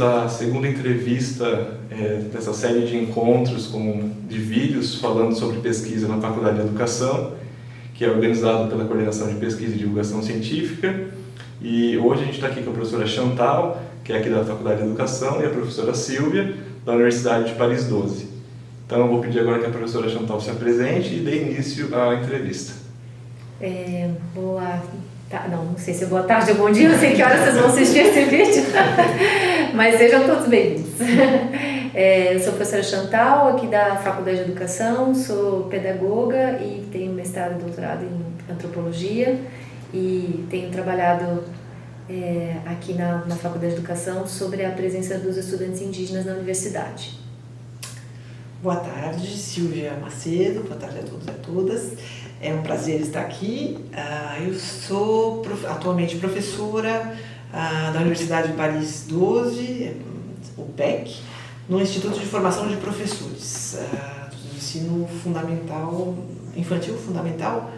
bem-vindos à segunda entrevista dessa série de encontros de vídeos falando sobre pesquisa na Faculdade de Educação, que é organizado pela Coordenação de Pesquisa e Divulgação Científica. E hoje a gente está aqui com a professora Chantal, que é aqui da Faculdade de Educação, e a professora Silvia, da Universidade de Paris 12. Então eu vou pedir agora que a professora Chantal se apresente e dê início à entrevista. Não sei se é boa tarde ou bom dia, não sei que horas vocês vão assistir esse vídeo, mas sejam todos bem-vindos. Eu sou a professora Chantal, aqui da Faculdade de Educação, sou pedagoga e tenho mestrado e doutorado em antropologia e tenho trabalhado aqui na Faculdade de Educação sobre a presença dos estudantes indígenas na universidade. Boa tarde, Silvia Macedo, boa tarde a todos e a todas. É um prazer estar aqui. Eu sou atualmente professora da Universidade de Paris 12, o PEC, no Instituto de Formação de Professores, do ensino fundamental, infantil fundamental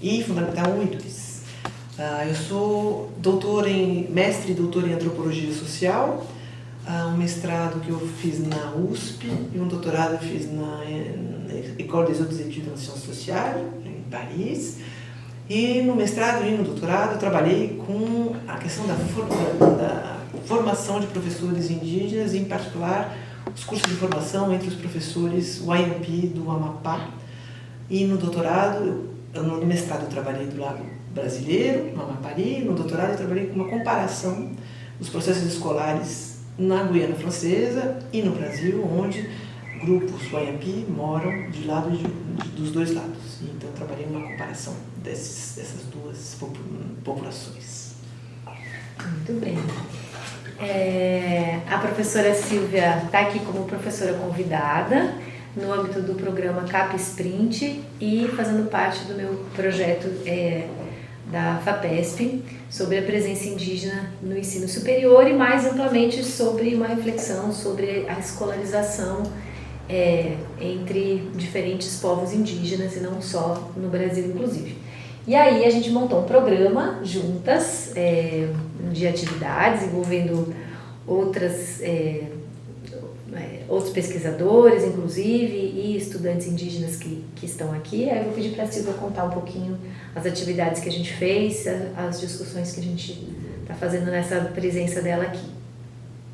e fundamental 1 e 2. Eu sou mestre e doutora em Antropologia Social, um mestrado que eu fiz na USP e um doutorado que eu fiz na École des Hautes Études en Sciences Sociales, em Paris. E no mestrado e no doutorado eu trabalhei com a questão da formação de professores indígenas, em particular os cursos de formação entre os professores Wayampi do Amapá. E no doutorado, no mestrado eu trabalhei do lado brasileiro, no Amapari, no doutorado eu trabalhei com uma comparação dos processos escolares na Guiana Francesa e no Brasil, onde grupos Wayampi moram dos dois lados. Então, eu trabalhei numa comparação dessas duas populações. Muito bem. A professora Silvia está aqui como professora convidada no âmbito do programa CAP Sprint e fazendo parte do meu projeto da FAPESP sobre a presença indígena no ensino superior e mais amplamente sobre uma reflexão sobre a escolarização entre diferentes povos indígenas e não só no Brasil, inclusive. E aí a gente montou um programa juntas de atividades envolvendo outros pesquisadores, inclusive, e estudantes indígenas que estão aqui. Aí eu vou pedir para a Silvia contar um pouquinho as atividades que a gente fez, as discussões que a gente está fazendo nessa presença dela aqui.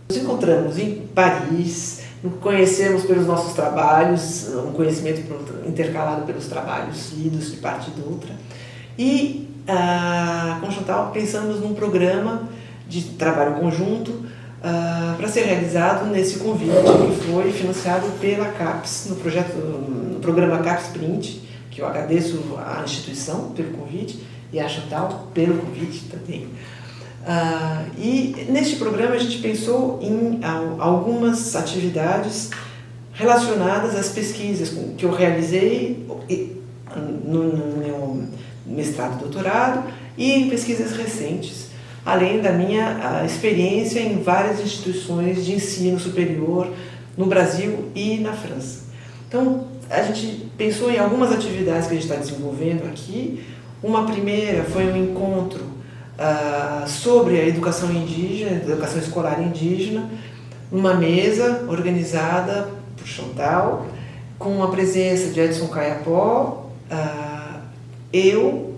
Nos encontramos em Paris, nos conhecemos pelos nossos trabalhos, um conhecimento intercalado pelos trabalhos lidos de parte e de outra. E com Chantal pensamos num programa de trabalho conjunto para ser realizado nesse convite que foi financiado pela CAPES, no programa CAPES Sprint, que eu agradeço à instituição pelo convite e à Chantal pelo convite também. E neste programa a gente pensou em algumas atividades relacionadas às pesquisas que eu realizei no meu mestrado e doutorado e em pesquisas recentes, além da minha experiência em várias instituições de ensino superior no Brasil e na França. Então, a gente pensou em algumas atividades que a gente está desenvolvendo aqui. Uma primeira foi um encontro sobre a educação indígena, educação escolar indígena, numa mesa organizada por Chantal, com a presença de Edson Caiapó, eu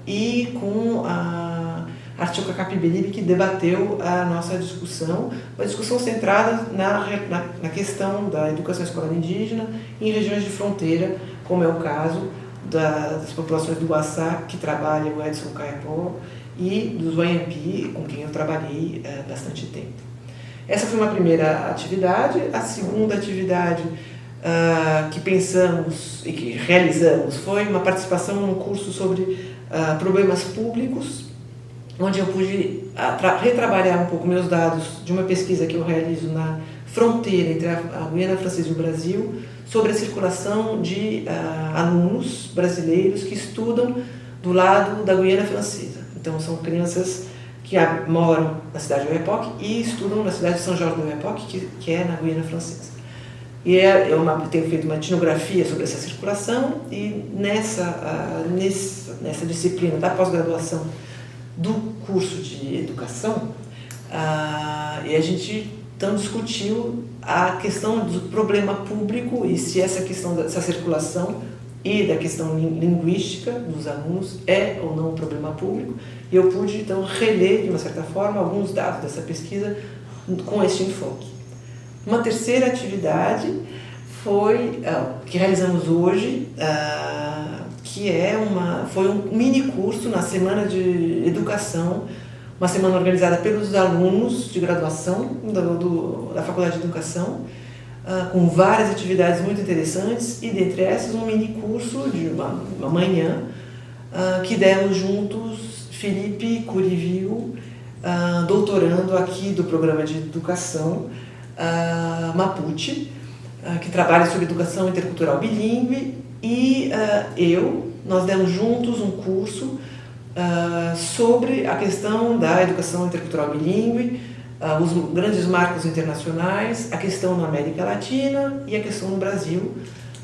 e com a Artioca Capiberibe, que debateu a nossa discussão, uma discussão centrada na questão da educação escolar indígena em regiões de fronteira, como é o caso das populações do Guaçá, que trabalha o Edson Caiapó, e dos Wayampi, com quem eu trabalhei bastante tempo. Essa foi uma primeira atividade. A segunda atividade que pensamos e que realizamos foi uma participação num curso sobre problemas públicos, onde eu pude retrabalhar um pouco meus dados de uma pesquisa que eu realizo na fronteira entre a Guiana Francesa e o Brasil, sobre a circulação de alunos brasileiros que estudam do lado da Guiana Francesa. Então, são crianças que moram na cidade de Oiapoque e estudam na cidade de São Jorge do Oiapoque, que é na Guiana Francesa. E eu tenho feito uma etnografia sobre essa circulação e nessa disciplina da pós-graduação do curso de educação, e a gente então discutiu a questão do problema público e se essa questão dessa circulação e da questão linguística dos alunos é ou não um problema público. E eu pude, então, reler, de uma certa forma, alguns dados dessa pesquisa com este enfoque. Uma terceira atividade foi, que realizamos hoje, que foi um mini curso na Semana de Educação, uma semana organizada pelos alunos de graduação da Faculdade de Educação, com várias atividades muito interessantes e, dentre essas, um mini curso de uma manhã que deram juntos Felipe Curivio, doutorando aqui do programa de educação Mapuche, que trabalha sobre educação intercultural bilíngue, e nós demos juntos um curso sobre a questão da educação intercultural bilíngue, os grandes marcos internacionais, a questão na América Latina e a questão no Brasil,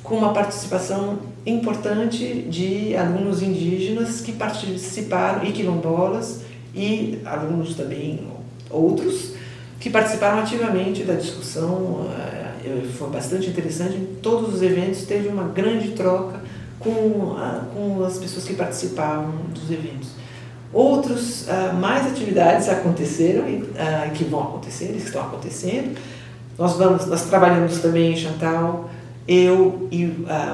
com uma participação importante de alunos indígenas que participaram, e quilombolas, e alunos também outros, que participaram ativamente da discussão. Foi bastante interessante. Em todos os eventos teve uma grande troca com as pessoas que participavam dos eventos. Mais atividades aconteceram que vão acontecer, que estão acontecendo. Nós trabalhamos também em Chantal, eu e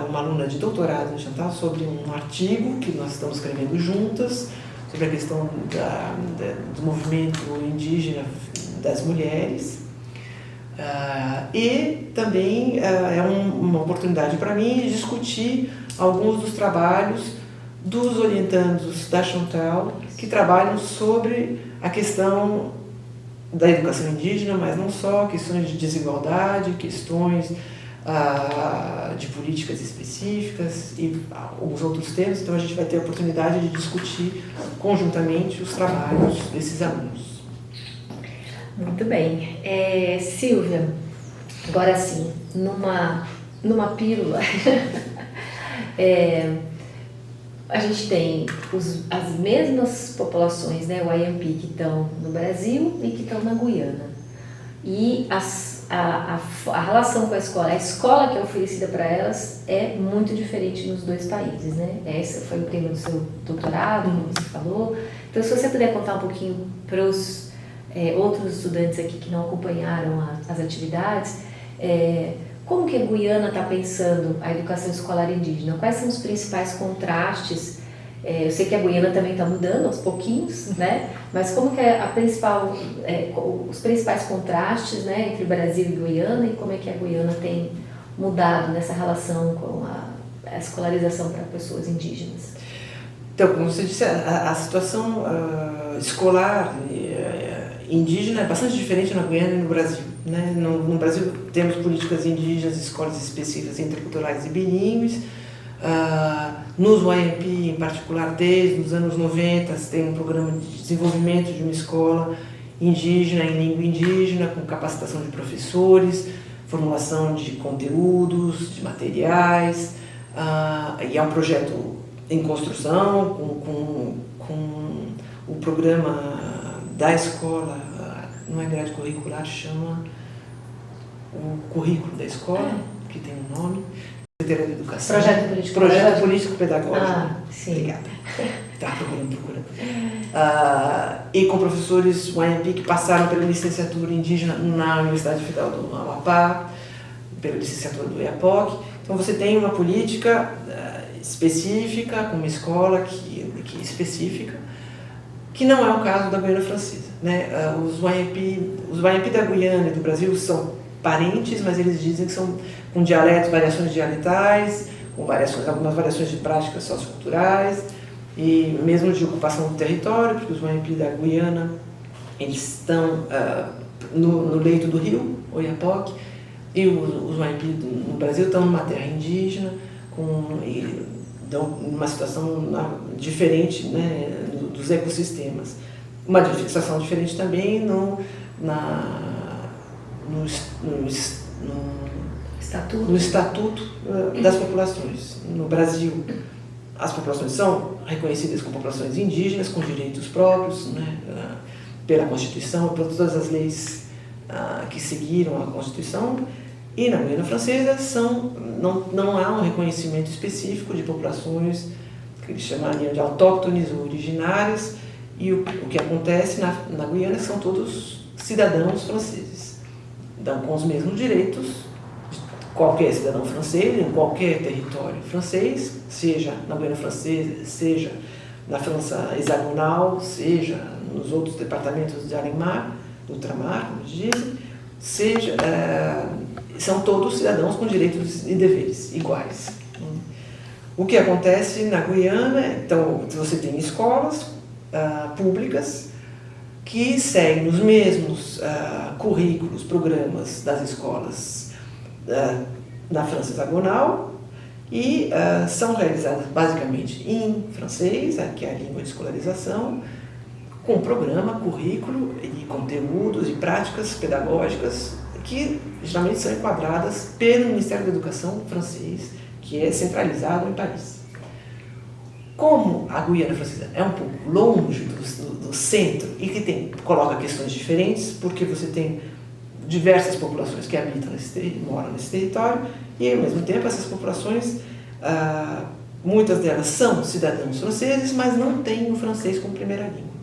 uma aluna de doutorado em Chantal, sobre um artigo que nós estamos escrevendo juntas, sobre a questão do movimento indígena das mulheres. E também é uma oportunidade para mim de discutir alguns dos trabalhos dos orientandos da Chantal, que trabalham sobre a questão da educação indígena, mas não só, questões de desigualdade, questões de políticas específicas e alguns outros temas. Então a gente vai ter a oportunidade de discutir conjuntamente os trabalhos desses alunos. Muito bem. Silvia, agora sim, numa pílula, a gente tem as mesmas populações, né, o IMP, que estão no Brasil e que estão na Guiana. E a relação com a escola que é oferecida para elas é muito diferente nos dois países, né? Esse foi o tema do seu doutorado, como você falou. Então, se você puder contar um pouquinho para os outros estudantes aqui que não acompanharam as atividades, como que a Guiana está pensando a educação escolar indígena? Quais são os principais contrastes? Eu sei que a Guiana também está mudando aos pouquinhos, né? Mas como que é os principais contrastes, né, entre Brasil e Guiana, e como é que a Guiana tem mudado nessa relação com a escolarização para pessoas indígenas? Então, como você disse, a situação escolar indígena é bastante diferente na Guiana e no Brasil, né? No Brasil temos políticas indígenas, escolas específicas interculturais e bilíngues. Nos YMP, em particular, desde os anos 90, tem um programa de desenvolvimento de uma escola indígena em língua indígena, com capacitação de professores, formulação de conteúdos, de materiais, e é um projeto em construção, com o programa da escola, não é grade curricular, chama o currículo da escola, que tem um nome, Secretaria de Educação. Projeto Político Pedagógico. Sim. Obrigada. Está procurando. E com professores YMP que passaram pela licenciatura indígena na Universidade Federal do Amapá, pela licenciatura do EAPOC. Então você tem uma política específica, com uma escola que específica, que não é o caso da Guiana Francesa, né? Os YMP da Guiana e do Brasil são parentes, mas eles dizem que são com dialetos, variações dialetais, com algumas variações de práticas socioculturais e mesmo de ocupação do território, porque os YMP da Guiana eles estão no leito do rio Oiapoque, e os YMP no Brasil estão numa terra indígena, então, uma situação diferente, né, dos ecossistemas. Uma situação diferente também no estatuto das populações. No Brasil, as populações são reconhecidas como populações indígenas, com direitos próprios, né, pela Constituição, por todas as leis que seguiram a Constituição, e na Guiana Francesa não há um reconhecimento específico de populações que eles chamariam de autóctones ou originárias, e o que acontece na Guiana são todos cidadãos franceses, então com os mesmos direitos de qualquer cidadão francês, em qualquer território francês, seja na Guiana Francesa, seja na França hexagonal, seja nos outros departamentos de além-mar, do ultramar, como dizem, são todos cidadãos com direitos e deveres iguais. O que acontece na Guiana, então, você tem escolas públicas que seguem os mesmos currículos, programas das escolas na França hexagonal e são realizadas basicamente em francês, que é a língua de escolarização, com programa, currículo e conteúdos e práticas pedagógicas que geralmente são enquadradas pelo Ministério da Educação francês, que é centralizado em Paris. Como a Guiana Francesa é um pouco longe do centro e que coloca questões diferentes, porque você tem diversas populações que habitam moram nesse território, e ao mesmo tempo essas populações, muitas delas são cidadãos franceses, mas não têm o francês como primeira língua.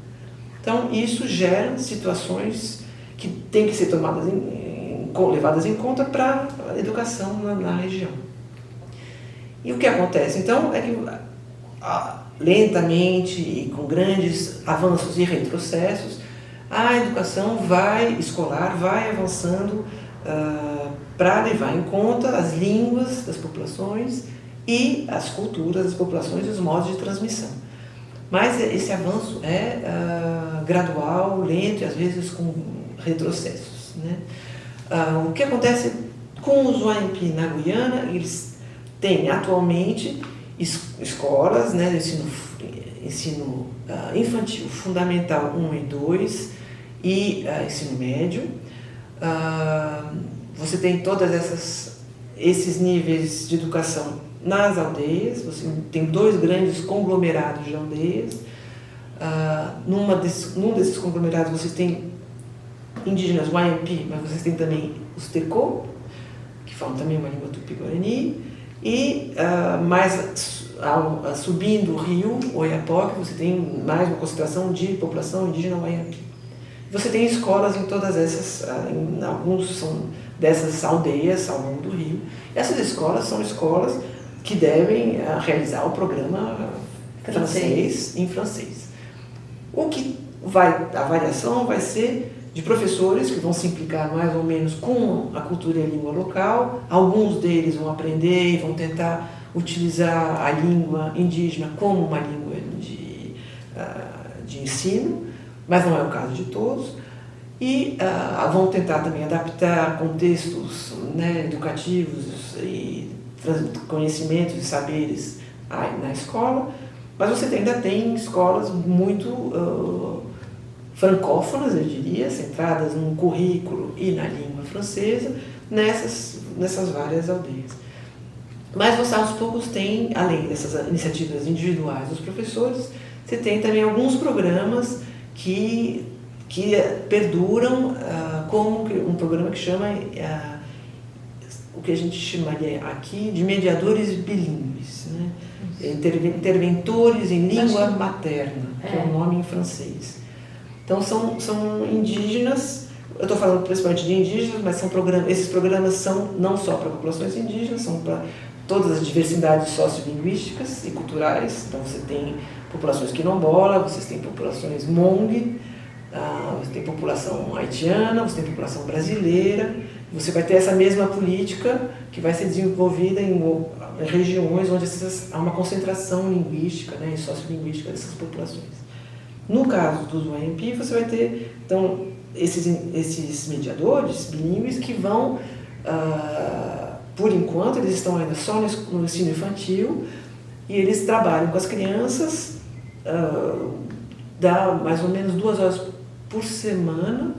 Então isso gera situações que têm que ser levadas em conta para a educação na região. E o que acontece então é que lentamente e com grandes avanços e retrocessos, a educação escolar vai avançando para levar em conta as línguas das populações e as culturas das populações e os modos de transmissão. Mas esse avanço é gradual, lento e às vezes com retrocessos, né? O que acontece com os YMP na Guiana? Eles têm atualmente escolas, né, ensino infantil, fundamental 1 e 2 e ensino médio. Você tem todos esses níveis de educação nas aldeias, você tem 2 grandes conglomerados de aldeias. Num desses conglomerados você tem indígenas YMP, mas vocês têm também os Teco, que falam também uma língua tupi-guarani, e subindo o rio Oiapoque, você tem mais uma concentração de população indígena YMP. Você tem escolas em todas essas, alguns são dessas aldeias ao longo do rio. Essas escolas são escolas que devem realizar o programa francês em francês. A variação vai ser de professores que vão se implicar mais ou menos com a cultura e a língua local. Alguns deles vão aprender e vão tentar utilizar a língua indígena como uma língua de ensino, mas não é o caso de todos. E vão tentar também adaptar contextos, né, educativos e conhecimentos e saberes na escola, mas você ainda tem escolas muito francófonas, eu diria, centradas num currículo e na língua francesa, nessas várias aldeias. Mas você aos poucos tem, além dessas iniciativas individuais dos professores, você tem também alguns programas que perduram, como um programa que chama o que a gente chamaria aqui de mediadores bilíngues, né? Interventores em língua materna, que é um nome em francês. Então são indígenas, eu estou falando principalmente de indígenas, mas esses programas são não só para populações indígenas, são para todas as diversidades sociolinguísticas e culturais. Então você tem populações quilombola, você tem populações Hmong, você tem população haitiana, você tem população brasileira. Você vai ter essa mesma política que vai ser desenvolvida em regiões onde há uma concentração linguística, né, e sociolinguística dessas populações. No caso dos YMP, você vai ter, então, esses mediadores bilíngues que vão, por enquanto, eles estão ainda só no ensino infantil e eles trabalham com as crianças, dá mais ou menos 2 horas por semana,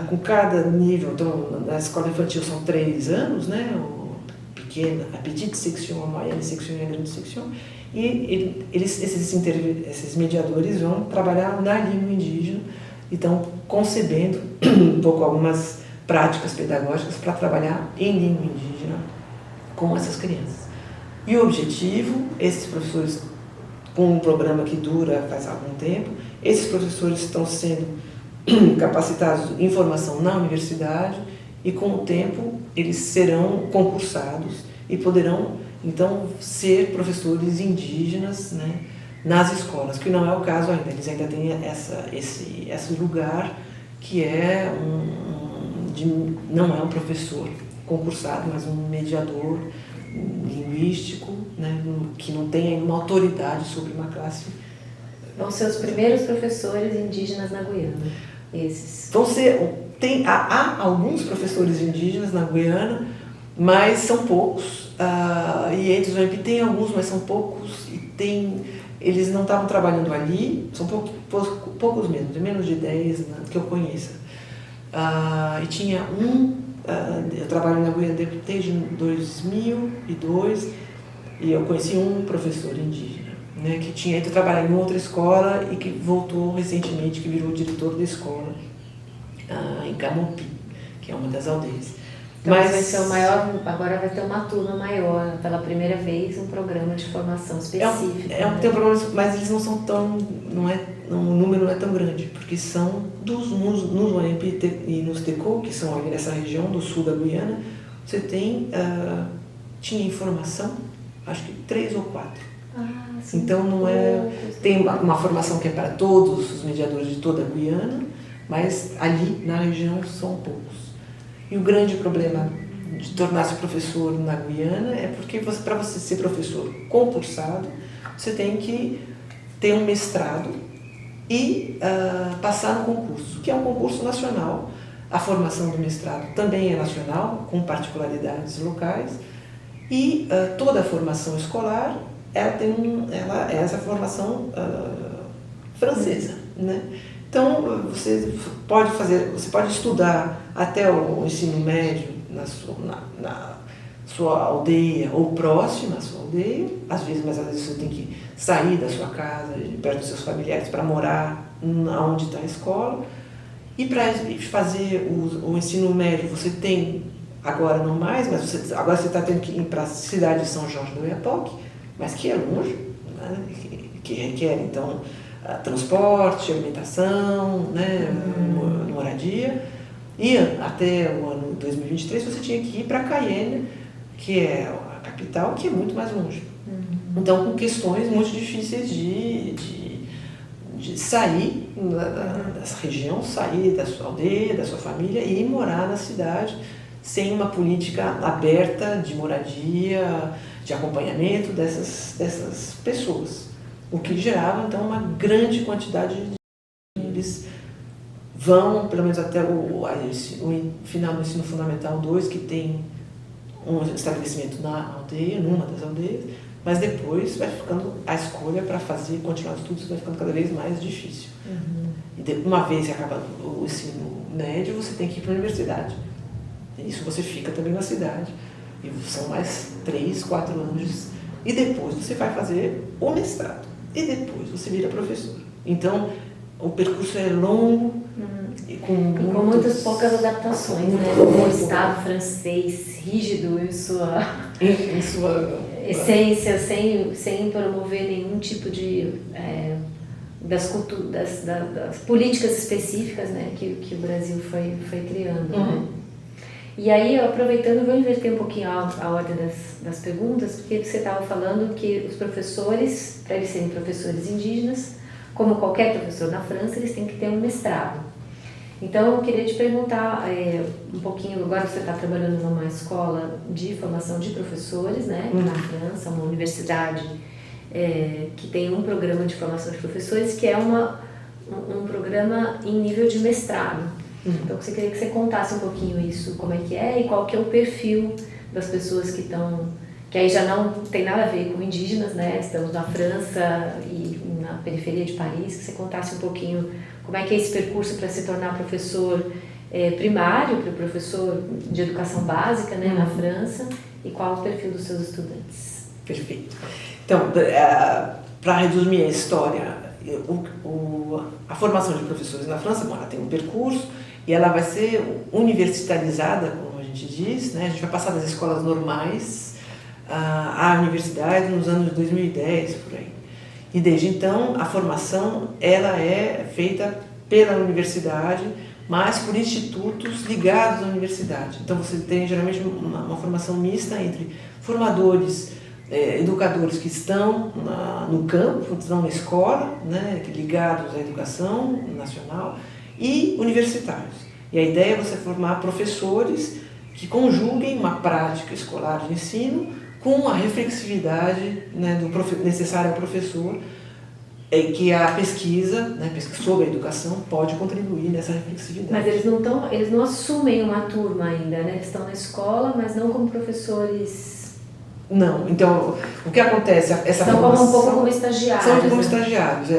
com cada nível. Então, na escola infantil são 3 anos, né, a petite section, a moyenne section e a grande section. E esses mediadores vão trabalhar na língua indígena e estão concebendo um pouco algumas práticas pedagógicas para trabalhar em língua indígena com essas crianças. E o objetivo, esses professores, com um programa que dura faz algum tempo, esses professores estão sendo capacitados em formação na universidade e com o tempo eles serão concursados e poderão então ser professores indígenas, né, nas escolas, que não é o caso ainda. Eles ainda têm esse lugar que é não é um professor concursado, mas um mediador linguístico, né, que não tem ainda uma autoridade sobre uma classe. Vão ser os primeiros professores indígenas na Guiana, esses. Há alguns professores indígenas na Guiana, mas são poucos. E entre os OMP tem alguns, mas são poucos. Eles não estavam trabalhando ali, são poucos mesmo, de menos de 10 que eu conheça. E tinha eu trabalho na Guiana desde 2002 e eu conheci um professor indígena, né, que tinha ido trabalhar em outra escola e que voltou recentemente, que virou diretor da escola em Camopi, que é uma das aldeias. Então, mas vai ser agora vai ter uma turma maior, pela primeira vez, um programa de formação específico. Tem um programa, mas eles não são tão, o número não é tão grande, porque são nos OMP e nos TECO, que são ali nessa região do sul da Guiana, você tinha informação, acho que 3 ou 4. Sim. Então não é, tem uma formação que é para todos os mediadores de toda a Guiana, mas ali na região são poucos. E o grande problema de tornar-se professor na Guiana é porque para você ser professor concursado, você tem que ter um mestrado e passar no concurso, que é um concurso nacional. A formação do mestrado também é nacional, com particularidades locais, e toda a formação escolar ela é essa formação francesa, né? Então, você pode estudar até o ensino médio na sua aldeia ou próxima à sua aldeia, às vezes você tem que sair da sua casa, perto dos seus familiares, para morar onde está a escola. E para fazer o ensino médio, você tem, agora não mais, mas agora você está tendo que ir para a cidade de São Jorge do Oiapoque, mas que é longe, né, que requer, então, transporte, alimentação, né, moradia. E até o ano 2023 você tinha que ir para Cayenne, que é a capital, que é muito mais longe. Então, com questões muito difíceis de sair dessa região, sair da sua aldeia, da sua família e ir morar na cidade sem uma política aberta de moradia, de acompanhamento dessas pessoas. O que gerava, então, uma grande quantidade de... Eles vão, pelo menos até o final do ensino fundamental 2, que tem um estabelecimento na aldeia, numa das aldeias, mas depois vai ficando a escolha para continuar os estudos vai ficando cada vez mais difícil. E uma vez que acaba o ensino médio, você tem que ir para a universidade. Isso você fica também na cidade. E são mais 3, 4 anos. E depois você vai fazer o mestrado. E depois você vira professor. Então, o percurso é longo e com muitas poucas adaptações, né? O Estado francês rígido em sua essência, sem promover nenhum tipo de das políticas específicas, né, que o Brasil foi criando. Né? E aí, aproveitando, vou inverter um pouquinho a ordem das perguntas, porque você estava falando que os professores, para eles serem professores indígenas, como qualquer professor na França, eles têm que ter um mestrado. Então, eu queria te perguntar um pouquinho, agora você está trabalhando numa escola de formação de professores, né, na França, uma universidade que tem um programa de formação de professores, que é um programa em nível de mestrado. Então, eu queria que você contasse um pouquinho isso, como é que é e qual que é o perfil das pessoas que estão... Que aí já não tem nada a ver com indígenas, né? Estamos na França e na periferia de Paris, que você contasse um pouquinho como é que é esse percurso para se tornar professor primário, para professor de educação básica, né, na França, e qual o perfil dos seus estudantes. Perfeito. Então, para resumir a história, a formação de professores na França, bom, ela tem um percurso e ela vai ser universitarizada, como a gente diz, né? A gente vai passar das escolas normais à universidade nos anos 2010, por aí. E desde então, a formação ela é feita pela universidade, mas por institutos ligados à universidade. Então, você tem geralmente uma formação mista entre formadores, educadores que estão no campo, estão na escola, né, ligados à educação nacional, e universitários. E a ideia é você formar professores que conjuguem uma prática escolar de ensino com a reflexividade, né, necessária ao professor, que a pesquisa, né, sobre a educação pode contribuir nessa reflexividade. Mas eles não assumem uma turma ainda, né? Eles estão na escola, mas não como professores. Não, então o que acontece? Essa Estão formação, um pouco como estagiários. São como né? estagiários.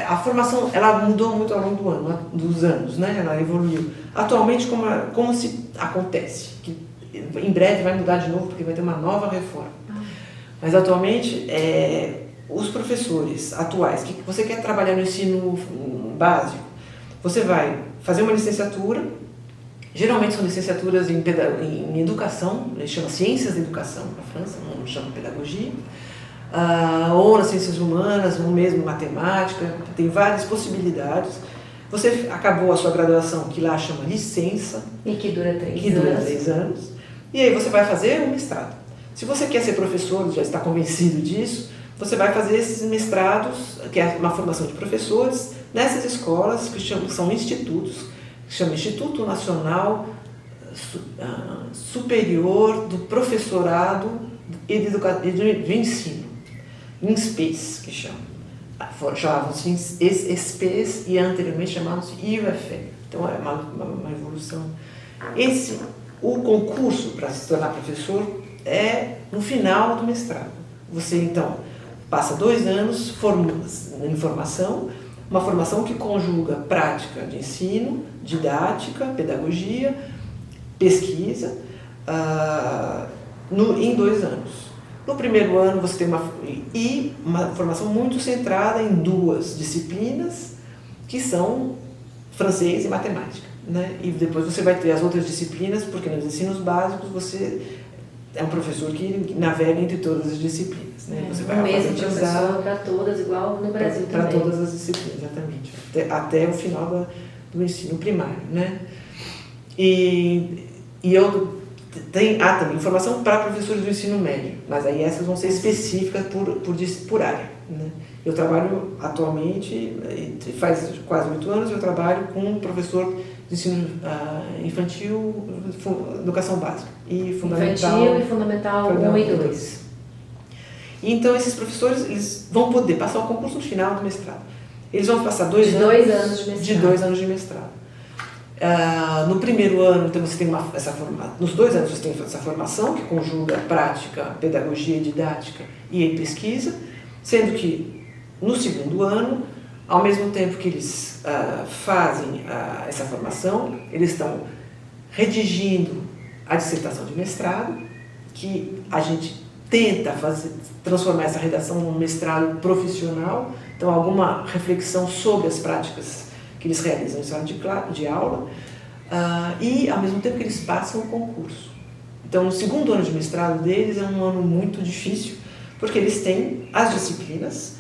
A formação ela mudou muito ao longo dos anos, né? Ela evoluiu. Atualmente, como se acontece? Que em breve vai mudar de novo, porque vai ter uma nova reforma. Mas atualmente, os professores atuais, que você quer trabalhar no ensino básico, você vai fazer uma licenciatura, geralmente são licenciaturas em educação, eles chamam Ciências da Educação na França, não chamam Pedagogia, ou nas Ciências Humanas, ou mesmo Matemática, tem várias possibilidades. Você acabou a sua graduação, que lá chama licença. E que dura 3 anos. Que dura 3 anos. E aí você vai fazer um mestrado. Se você quer ser professor, já está convencido disso, você vai fazer esses mestrados, que é uma formação de professores, nessas escolas que são institutos, que chama Instituto Nacional Superior do Professorado e de Ensino, INSPES, que chamavam-se ESPES e anteriormente chamavam-se IUFE. Então é uma evolução. O concurso para se tornar professor é no final do mestrado. Você então passa 2 anos em formação, uma formação que conjuga prática de ensino, didática, pedagogia, pesquisa, em 2 anos. No primeiro ano você tem uma formação muito centrada em 2 disciplinas, que são francês e matemática, né? E depois você vai ter as outras disciplinas, porque nos ensinos básicos você é um professor que navega entre todas as disciplinas, né? Você vai o mesmo professor para todas, igual no Brasil para também. todas as disciplinas, exatamente. Até o final do ensino primário, né? E eu tenho também formação para professores do ensino médio, mas aí essas vão ser específicas por área, né? Eu trabalho atualmente, faz quase 8 anos, eu trabalho com um professor de ensino infantil, educação básica e fundamental. Infantil e fundamental 1 e 2. Então esses professores eles vão poder passar o concurso no final do mestrado. Eles vão passar 2 anos de mestrado. De 2 anos de mestrado. No primeiro ano, então você tem nos 2 anos você tem essa formação que conjuga prática, pedagogia, didática e pesquisa, sendo que no segundo ano, ao mesmo tempo que eles fazem essa formação, eles estão redigindo a dissertação de mestrado, que a gente tenta transformar essa redação num mestrado profissional, então alguma reflexão sobre as práticas que eles realizam em sala de aula, e ao mesmo tempo que eles passam o concurso. Então, no segundo ano de mestrado deles é um ano muito difícil, porque eles têm as disciplinas,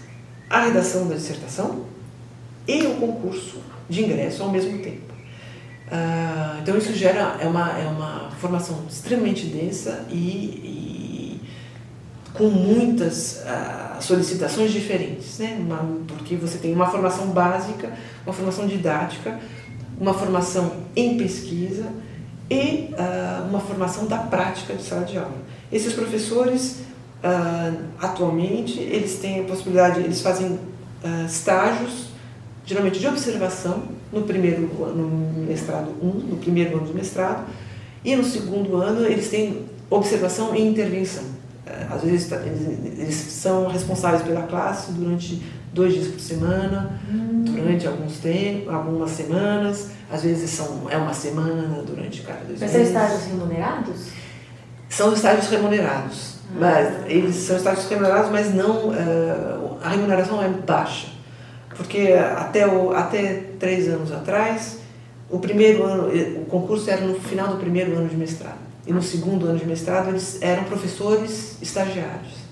a redação da dissertação e o concurso de ingresso ao mesmo tempo. Então isso é uma formação extremamente densa e com muitas solicitações diferentes, né? Porque você tem uma formação básica, uma formação didática, uma formação em pesquisa e uma formação da prática de sala de aula. Esses professores atualmente eles têm a possibilidade, eles fazem estágios, geralmente de observação, no primeiro ano, no mestrado 1, no primeiro ano do mestrado, e no segundo ano eles têm observação e intervenção. Às vezes eles são responsáveis pela classe durante 2 dias por semana, durante algumas semanas, às vezes é uma semana durante cada 2 meses. Mas são estágios remunerados? São estágios remunerados. Mas eles são estágios remunerados, mas não, a remuneração é baixa. porque até 3 anos atrás, o concurso era no final do primeiro ano de mestrado. E no segundo ano de mestrado eles eram professores estagiários.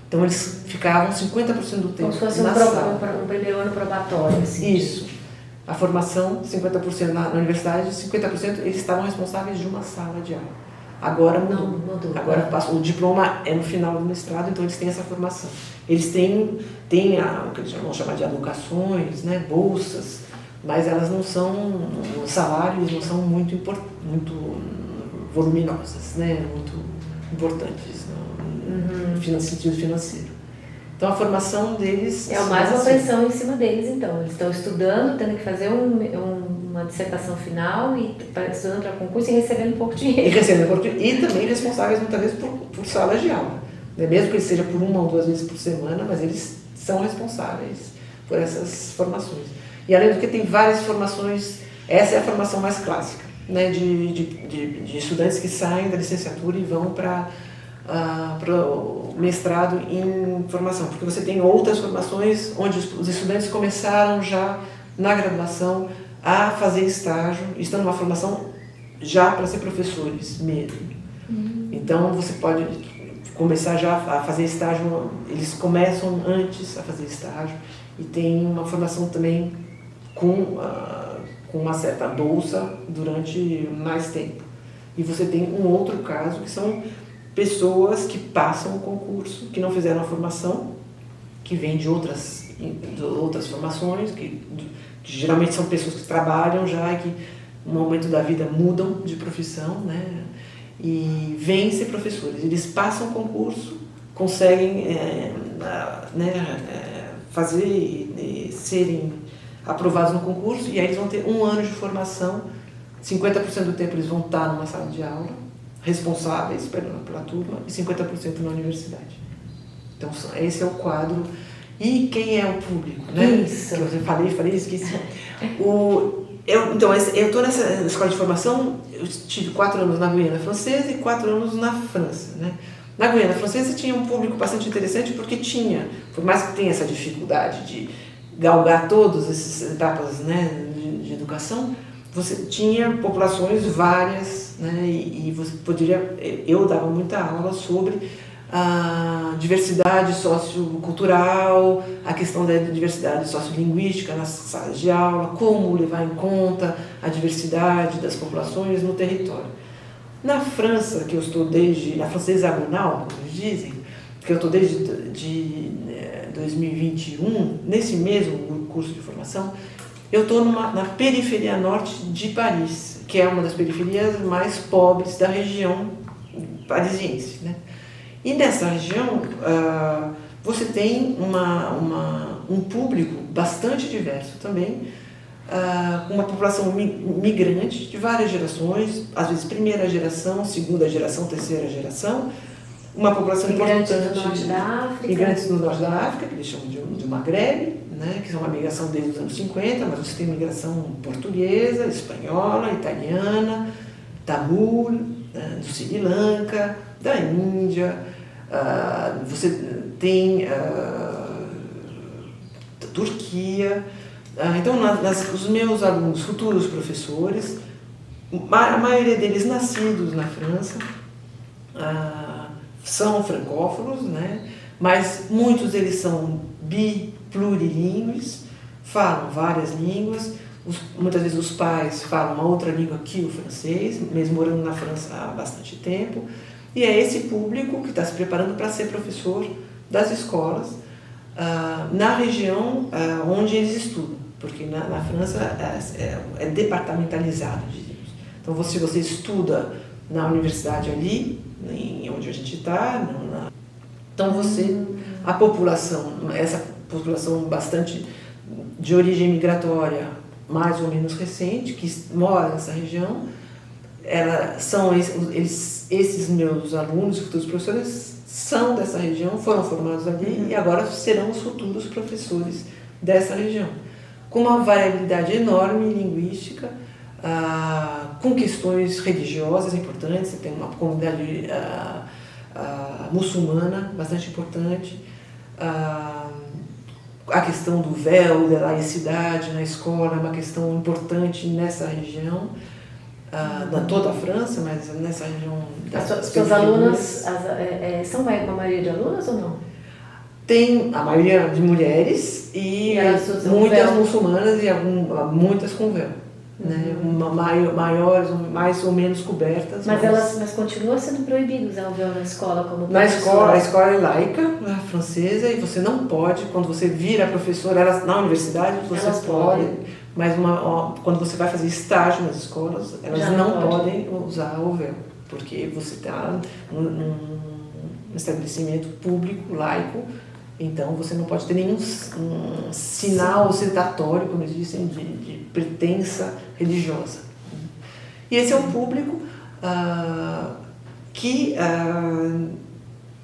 Então eles ficavam 50% do tempo como se fosse na sala. um primeiro ano probatório. Assim. Isso. A formação, 50% na universidade, 50% eles estavam responsáveis de uma sala de aula. Agora mudou. Não, mudou. Agora o diploma é no final do mestrado, então eles têm essa formação. Eles têm o que eles vão chamar de alocações, né, bolsas, mas elas não são, os salários não são muito voluminosas, né, muito importantes no sentido financeiro. Então a formação deles... É mais uma pressão em cima deles, então. Eles estão estudando, tendo que fazer uma dissertação final, e estudando para concurso e recebendo pouco dinheiro. E também responsáveis muitas vezes por salas de aula. Mesmo que seja por 1 ou 2 vezes por semana, mas eles são responsáveis por essas formações. E além do que tem várias formações, essa é a formação mais clássica, né, de estudantes que saem da licenciatura e vão para o mestrado em formação, porque você tem outras formações onde os estudantes começaram já na graduação a fazer estágio, estão numa formação já para ser professores mesmo. Então você pode começar já a fazer estágio, eles começam antes a fazer estágio e tem uma formação também com uma certa bolsa durante mais tempo. E você tem um outro caso que são pessoas que passam o concurso, que não fizeram a formação, que vêm de outras formações, que geralmente são pessoas que trabalham já e que no momento da vida mudam de profissão, né? E vêm ser professores. Eles passam o concurso, conseguem fazer e serem aprovados no concurso, e aí eles vão ter 1 ano de formação, 50% do tempo eles vão estar numa sala de aula, responsáveis pela turma, e 50% na universidade. Então esse é o quadro. E quem é o público, né? Isso. Que eu falei, esqueci. Eu estou nessa escola de formação, eu tive 4 anos na Guiana Francesa e 4 anos na França, né? Na Guiana Francesa tinha um público bastante interessante, porque por mais que tenha essa dificuldade de galgar todas essas etapas, né, de educação, você tinha populações várias, né, e você eu dava muita aula sobre a diversidade sociocultural, a questão da diversidade sociolinguística nas salas de aula, como levar em conta a diversidade das populações no território. Na França, que eu estou na França hexagonal, como eles dizem, que eu estou desde 2021, nesse mesmo curso de formação, eu estou na periferia norte de Paris, que é uma das periferias mais pobres da região parisiense, né? E nessa região, você tem um público bastante diverso também, com uma população migrante de várias gerações, às vezes primeira geração, segunda geração, terceira geração, uma população migrantes importante. do norte da África. Migrantes do norte da África, que eles chamam de Maghreb, né, que são uma migração desde os anos 50, mas você tem migração portuguesa, espanhola, italiana, tamul, do Sri Lanka, da Índia, você tem da Turquia. Então, os meus alunos, futuros professores, a maioria deles nascidos na França, são francófonos, né? Mas muitos deles são plurilingues, falam várias línguas, muitas vezes os pais falam uma outra língua que o francês, mesmo morando na França há bastante tempo, e é esse público que está se preparando para ser professor das escolas na região onde eles estudam, porque na França é departamentalizado, dizemos. Então, se você estuda na universidade ali, onde a gente está, então a população, essa população bastante de origem migratória, mais ou menos recente, que mora nessa região, esses meus alunos e futuros professores são dessa região, foram formados ali e agora serão os futuros professores dessa região, com uma variabilidade enorme linguística, com questões religiosas importantes. Você tem uma comunidade muçulmana bastante importante, a questão do véu, da laicidade na escola é uma questão importante nessa região, toda a França, mas nessa região... As suas alunas são uma maioria de alunas ou não? Tem a maioria de mulheres e muitas muçulmanas e muitas com véu. Né? Maiores, mais ou menos cobertas. Mas continua sendo proibido usar o véu na escola como na escola, a escola é laica, francesa, e você não pode, quando você vira professora, na universidade você pode, mas quando você vai fazer estágio nas escolas, elas não podem usar o véu, porque você está num estabelecimento público, laico, então você não pode ter nenhum sinal ostentatório, como eles dizem, de pertença religiosa. E esse é um público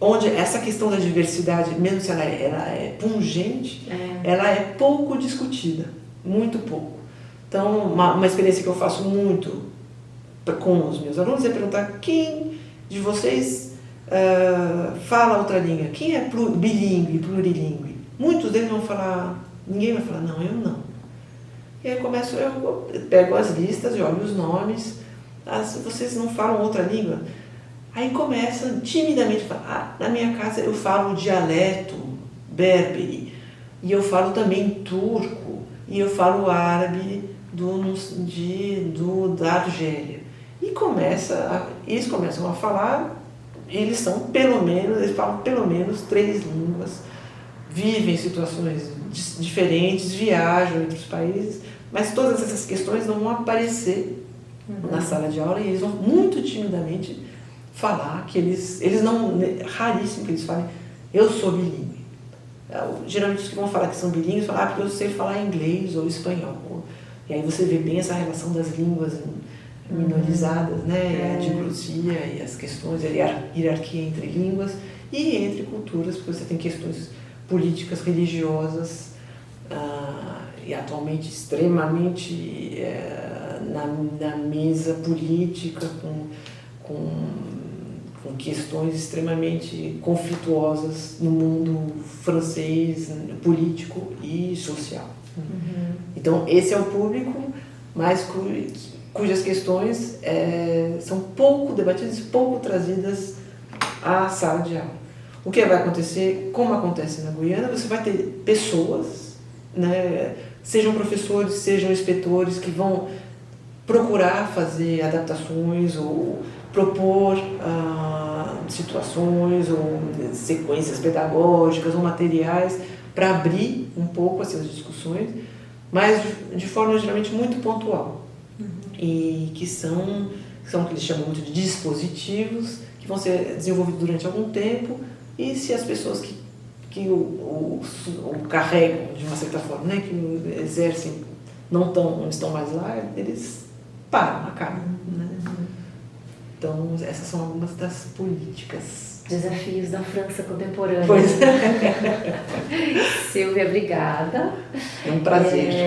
onde essa questão da diversidade, mesmo se ela é pungente, ela é pouco discutida, muito pouco. Então, uma experiência que eu faço muito com os meus alunos é perguntar: quem de vocês fala outra língua? Quem é bilíngue, plurilingue? Muitos deles vão falar, ninguém vai falar, não, eu não. E aí eu pego as listas e olho os nomes. Vocês não falam outra língua? Aí começam timidamente a falar, na minha casa eu falo dialeto berbere, e eu falo também turco, e eu falo árabe da Argélia. E eles começam a falar, eles falam pelo menos 3 línguas, vivem situações diferentes, viajam entre os países, mas todas essas questões não vão aparecer na sala de aula, e eles vão muito timidamente falar que eles não, raríssimo que eles falem, eu sou bilíngue. Geralmente os que vão falar que são bilíngues falam, porque eu sei falar inglês ou espanhol. E aí você vê bem essa relação das línguas minorizadas, né? A diglosia e as questões, a hierarquia entre línguas e entre culturas, porque você tem questões políticas, religiosas, e atualmente extremamente na mesa política, com questões extremamente conflituosas no mundo francês, político e social. Então, esse é o público, mas cujas questões são pouco debatidas e pouco trazidas à sala de aula. O que vai acontecer, como acontece na Guiana, você vai ter pessoas, né, sejam professores, sejam inspetores, que vão procurar fazer adaptações ou propor situações ou sequências pedagógicas ou materiais para abrir um pouco essas discussões, mas de forma geralmente muito pontual. E que são que eles chamam muito de dispositivos, que vão ser desenvolvidos durante algum tempo, e se as pessoas que o carregam de uma certa forma, né, que o exercem, não estão mais lá, eles acabam. Né? Então, essas são algumas das políticas. Desafios da França contemporânea. Pois é. Silvia, obrigada. É um prazer.